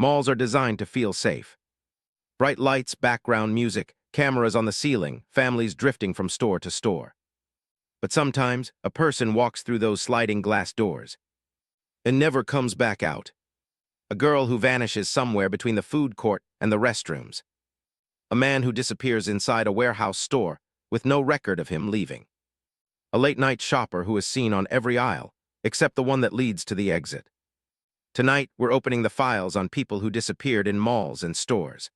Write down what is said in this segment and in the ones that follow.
Malls are designed to feel safe. Bright lights, background music, cameras on the ceiling, families drifting from store to store. But sometimes, a person walks through those sliding glass doors and never comes back out. A girl who vanishes somewhere between the food court and the restrooms. A man who disappears inside a warehouse store with no record of him leaving. A late-night shopper who is seen on every aisle, except the one that leads to the exit. Tonight, we're opening the files on people who disappeared in malls and stores.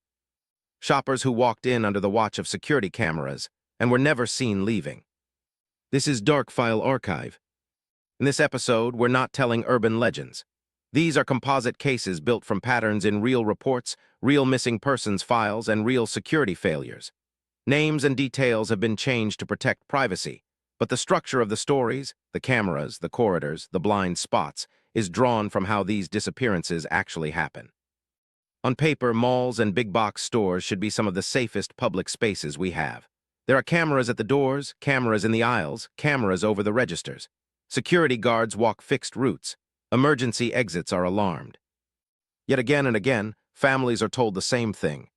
Shoppers who walked in under the watch of security cameras and were never seen leaving. This is Dark File Archive. In this episode, we're not telling urban legends. These are composite cases built from patterns in real reports, real missing persons files, and real security failures. Names and details have been changed to protect privacy, but the structure of the stories, the cameras, the corridors, the blind spots, is drawn from how these disappearances actually happen. On paper, malls and big-box stores should be some of the safest public spaces we have. There are cameras at the doors, cameras in the aisles, cameras over the registers. Security guards walk fixed routes. Emergency exits are alarmed. Yet again and again, families are told the same thing.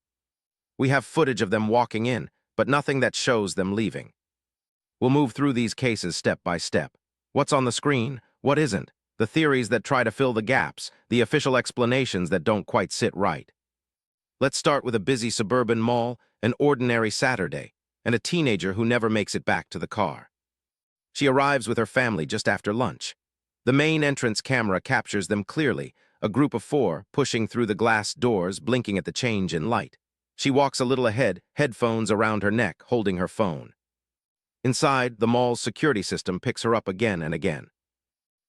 We have footage of them walking in, but nothing that shows them leaving. We'll move through these cases step by step. What's on the screen? What isn't? The theories that try to fill the gaps, the official explanations that don't quite sit right. Let's start with a busy suburban mall, an ordinary Saturday, and a teenager who never makes it back to the car. She arrives with her family just after lunch. The main entrance camera captures them clearly, a group of 4 pushing through the glass doors, blinking at the change in light. She walks a little ahead, headphones around her neck, holding her phone. Inside, the mall's security system picks her up again and again.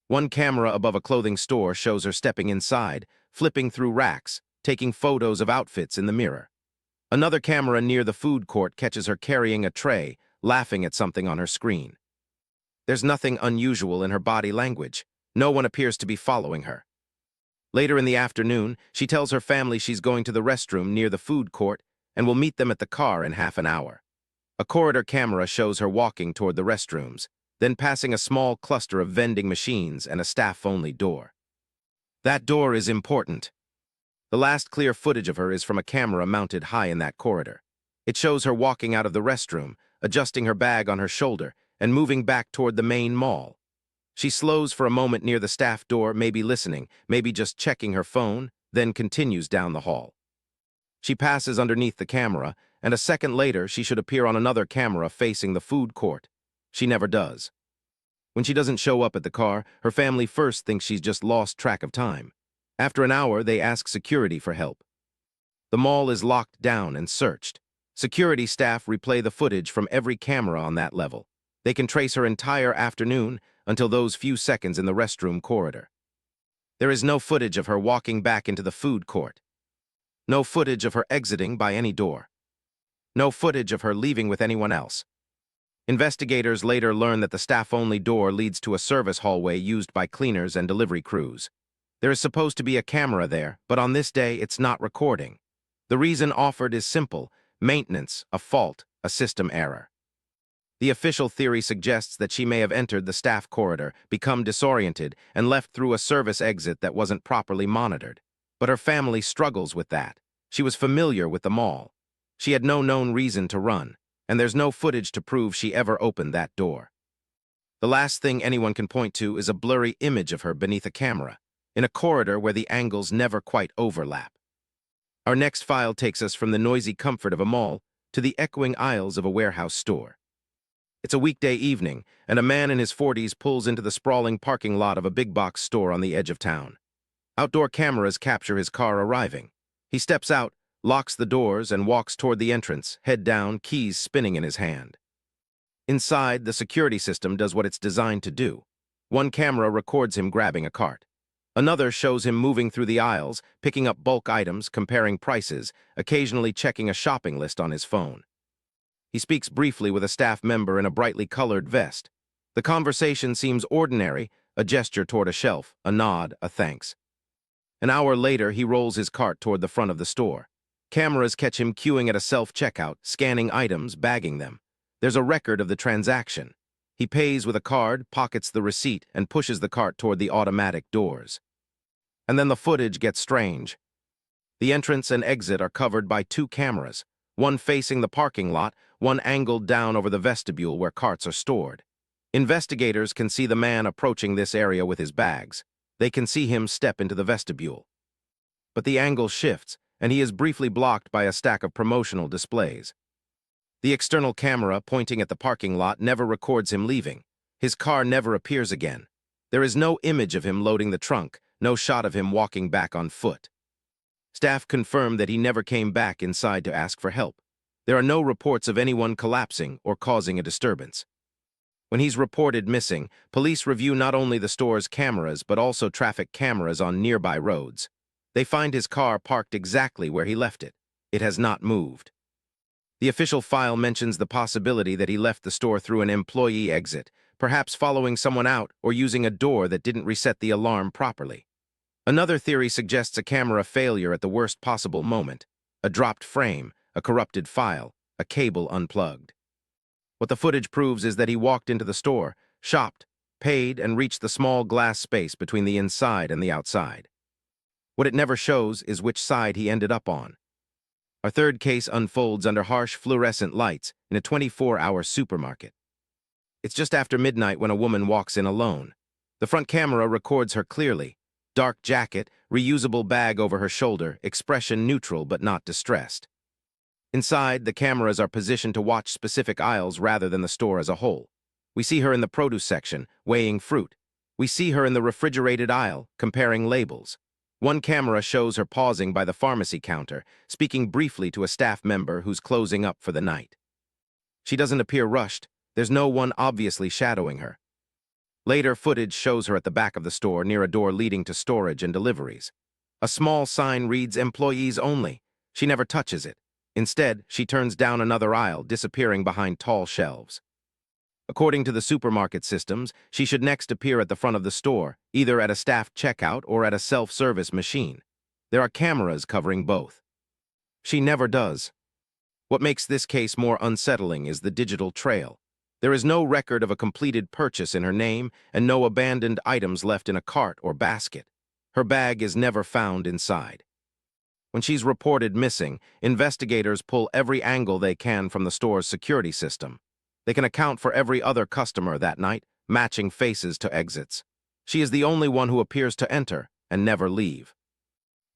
One camera above a clothing store shows her stepping inside, flipping through racks, taking photos of outfits in the mirror. Another camera near the food court catches her carrying a tray, laughing at something on her screen. There's nothing unusual in her body language. No one appears to be following her. Later in the afternoon, she tells her family she's going to the restroom near the food court and will meet them at the car in half an hour. A corridor camera shows her walking toward the restrooms, then passing a small cluster of vending machines and a staff-only door. That door is important. The last clear footage of her is from a camera mounted high in that corridor. It shows her walking out of the restroom, adjusting her bag on her shoulder, and moving back toward the main mall. She slows for a moment near the staff door, maybe listening, maybe just checking her phone, then continues down the hall. She passes underneath the camera, and a second later she should appear on another camera facing the food court. She never does. When she doesn't show up at the car, her family first thinks she's just lost track of time. After an hour, they ask security for help. The mall is locked down and searched. Security staff replay the footage from every camera on that level. They can trace her entire afternoon until those few seconds in the restroom corridor. There is no footage of her walking back into the food court. No footage of her exiting by any door. No footage of her leaving with anyone else. Investigators later learn that the staff-only door leads to a service hallway used by cleaners and delivery crews. There is supposed to be a camera there, but on this day it's not recording. The reason offered is simple: maintenance, a fault, a system error. The official theory suggests that she may have entered the staff corridor, become disoriented, and left through a service exit that wasn't properly monitored. But her family struggles with that. She was familiar with the mall. She had no known reason to run, and there's no footage to prove she ever opened that door. The last thing anyone can point to is a blurry image of her beneath a camera, in a corridor where the angles never quite overlap. Our next file takes us from the noisy comfort of a mall to the echoing aisles of a warehouse store. It's a weekday evening, and a man in his 40s pulls into the sprawling parking lot of a big-box store on the edge of town. Outdoor cameras capture his car arriving. He steps out, locks the doors, and walks toward the entrance, head down, keys spinning in his hand. Inside, the security system does what it's designed to do. One camera records him grabbing a cart. Another shows him moving through the aisles, picking up bulk items, comparing prices, occasionally checking a shopping list on his phone. He speaks briefly with a staff member in a brightly colored vest. The conversation seems ordinary, a gesture toward a shelf, a nod, a thanks. An hour later, he rolls his cart toward the front of the store. Cameras catch him queuing at a self-checkout, scanning items, bagging them. There's a record of the transaction. He pays with a card, pockets the receipt, and pushes the cart toward the automatic doors. And then the footage gets strange. The entrance and exit are covered by two cameras, one facing the parking lot, one angled down over the vestibule where carts are stored. Investigators can see the man approaching this area with his bags. They can see him step into the vestibule. But the angle shifts, and he is briefly blocked by a stack of promotional displays. The external camera pointing at the parking lot never records him leaving. His car never appears again. There is no image of him loading the trunk, no shot of him walking back on foot. Staff confirm that he never came back inside to ask for help. There are no reports of anyone collapsing or causing a disturbance. When he's reported missing, police review not only the store's cameras but also traffic cameras on nearby roads. They find his car parked exactly where he left it. It has not moved. The official file mentions the possibility that he left the store through an employee exit, perhaps following someone out or using a door that didn't reset the alarm properly. Another theory suggests a camera failure at the worst possible moment: a dropped frame, a corrupted file, a cable unplugged. What the footage proves is that he walked into the store, shopped, paid, and reached the small glass space between the inside and the outside. What it never shows is which side he ended up on. Our third case unfolds under harsh fluorescent lights in a 24-hour supermarket. It's just after midnight when a woman walks in alone. The front camera records her clearly. Dark jacket, reusable bag over her shoulder, expression neutral but not distressed. Inside, the cameras are positioned to watch specific aisles rather than the store as a whole. We see her in the produce section, weighing fruit. We see her in the refrigerated aisle, comparing labels. One camera shows her pausing by the pharmacy counter, speaking briefly to a staff member who's closing up for the night. She doesn't appear rushed. There's no one obviously shadowing her. Later footage shows her at the back of the store near a door leading to storage and deliveries. A small sign reads "Employees Only." She never touches it. Instead, she turns down another aisle, disappearing behind tall shelves. According to the supermarket systems, she should next appear at the front of the store, either at a staffed checkout or at a self-service machine. There are cameras covering both. She never does. What makes this case more unsettling is the digital trail. There is no record of a completed purchase in her name and no abandoned items left in a cart or basket. Her bag is never found inside. When she's reported missing, investigators pull every angle they can from the store's security system. They can account for every other customer that night, matching faces to exits. She is the only one who appears to enter and never leave.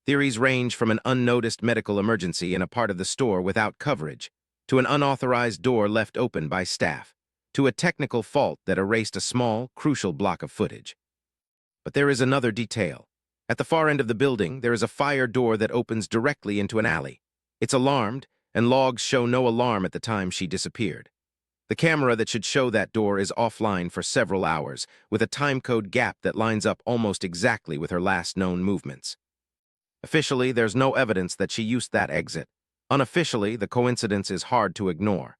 Theories range from an unnoticed medical emergency in a part of the store without coverage, to an unauthorized door left open by staff, to a technical fault that erased a small, crucial block of footage. But there is another detail. At the far end of the building, there is a fire door that opens directly into an alley. It's alarmed, and logs show no alarm at the time she disappeared. The camera that should show that door is offline for several hours, with a timecode gap that lines up almost exactly with her last known movements. Officially, there's no evidence that she used that exit. Unofficially, the coincidence is hard to ignore.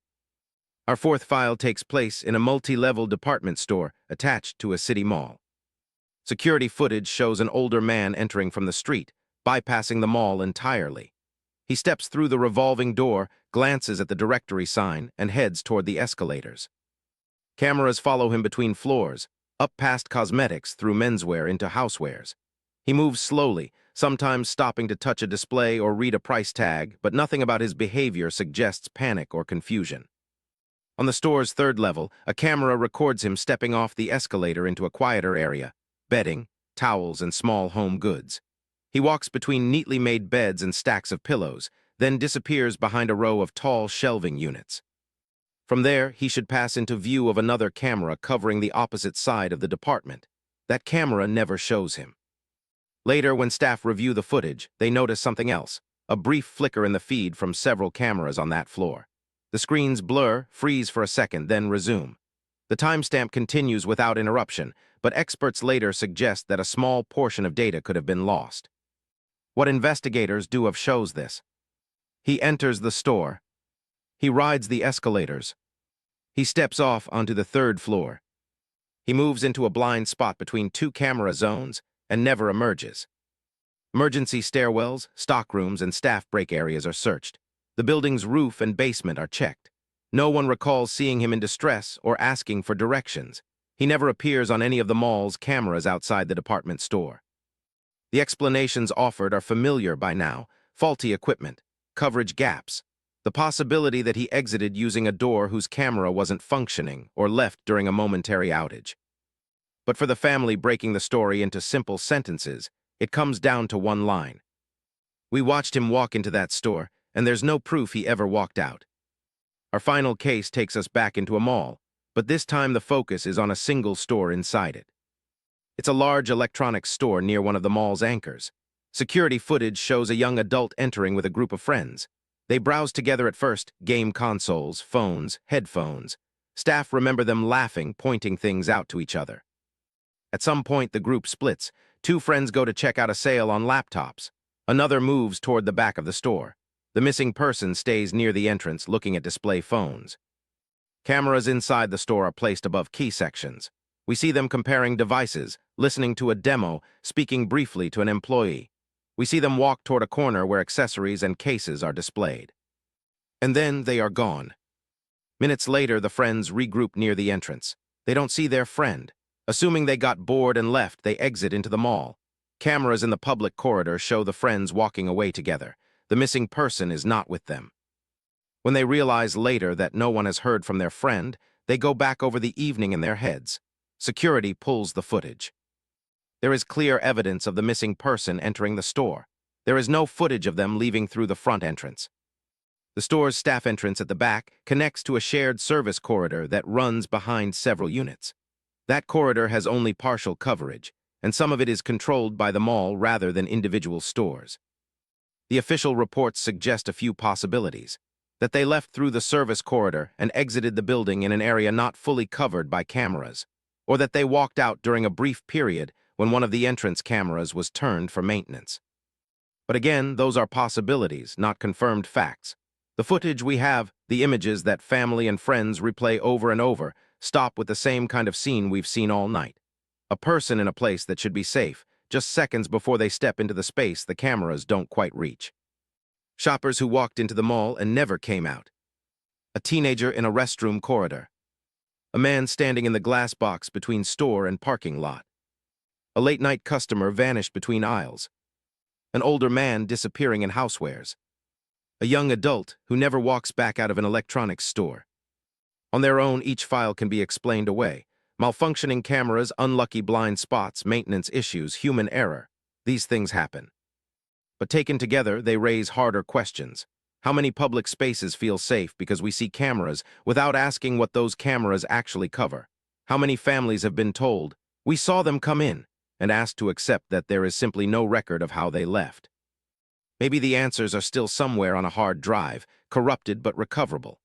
Our fourth file takes place in a multi-level department store attached to a city mall. Security footage shows an older man entering from the street, bypassing the mall entirely. He steps through the revolving door, glances at the directory sign, and heads toward the escalators. Cameras follow him between floors, up past cosmetics through menswear into housewares. He moves slowly, sometimes stopping to touch a display or read a price tag, but nothing about his behavior suggests panic or confusion. On the store's third level, a camera records him stepping off the escalator into a quieter area. Bedding, towels, and small home goods. He walks between neatly made beds and stacks of pillows, then disappears behind a row of tall shelving units. From there, he should pass into view of another camera covering the opposite side of the department. That camera never shows him. Later, when staff review the footage, they notice something else, a brief flicker in the feed from several cameras on that floor. The screens blur, freeze for a second, then resume. The timestamp continues without interruption, but experts later suggest that a small portion of data could have been lost. What investigators do of shows this. He enters the store. He rides the escalators. He steps off onto the third floor. He moves into a blind spot between two camera zones and never emerges. Emergency stairwells, stockrooms, and staff break areas are searched. The building's roof and basement are checked. No one recalls seeing him in distress or asking for directions. He never appears on any of the mall's cameras outside the department store. The explanations offered are familiar by now: faulty equipment, coverage gaps, the possibility that he exited using a door whose camera wasn't functioning or left during a momentary outage. But for the family breaking the story into simple sentences, it comes down to one line. We watched him walk into that store, and there's no proof he ever walked out. Our final case takes us back into a mall, but this time the focus is on a single store inside it. It's a large electronics store near one of the mall's anchors. Security footage shows a young adult entering with a group of friends. They browse together at first, game consoles, phones, headphones. Staff remember them laughing, pointing things out to each other. At some point, the group splits. Two friends go to check out a sale on laptops. Another moves toward the back of the store. The missing person stays near the entrance, looking at display phones. Cameras inside the store are placed above key sections. We see them comparing devices, listening to a demo, speaking briefly to an employee. We see them walk toward a corner where accessories and cases are displayed. And then they are gone. Minutes later, the friends regroup near the entrance. They don't see their friend. Assuming they got bored and left, they exit into the mall. Cameras in the public corridor show the friends walking away together. The missing person is not with them. When they realize later that no one has heard from their friend, they go back over the evening in their heads. Security pulls the footage. There is clear evidence of the missing person entering the store. There is no footage of them leaving through the front entrance. The store's staff entrance at the back connects to a shared service corridor that runs behind several units. That corridor has only partial coverage, and some of it is controlled by the mall rather than individual stores. The official reports suggest a few possibilities: that they left through the service corridor and exited the building in an area not fully covered by cameras, or that they walked out during a brief period when one of the entrance cameras was turned for maintenance. But again, those are possibilities, not confirmed facts. The footage we have, the images that family and friends replay over and over, stop with the same kind of scene we've seen all night. A person in a place that should be safe, just seconds before they step into the space the cameras don't quite reach. Shoppers who walked into the mall and never came out. A teenager in a restroom corridor. A man standing in the glass box between store and parking lot. A late-night customer vanished between aisles. An older man disappearing in housewares. A young adult who never walks back out of an electronics store. On their own, each file can be explained away. Malfunctioning cameras, unlucky blind spots, maintenance issues, human error. These things happen. But taken together, they raise harder questions. How many public spaces feel safe because we see cameras without asking what those cameras actually cover? How many families have been told, "We saw them come in," and asked to accept that there is simply no record of how they left? Maybe the answers are still somewhere on a hard drive, corrupted but recoverable.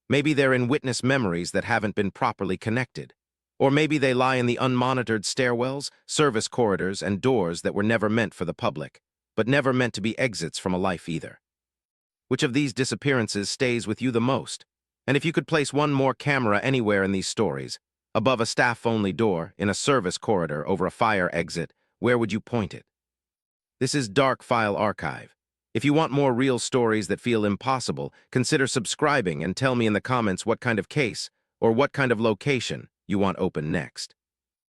Maybe they're in witness memories that haven't been properly connected. Or maybe they lie in the unmonitored stairwells, service corridors, and doors that were never meant for the public, but never meant to be exits from a life either. Which of these disappearances stays with you the most? And if you could place one more camera anywhere in these stories, above a staff-only door, in a service corridor, over a fire exit, where would you point it? This is Dark File Archive. If you want more real stories that feel impossible, consider subscribing and tell me in the comments what kind of case or what kind of location you want open next.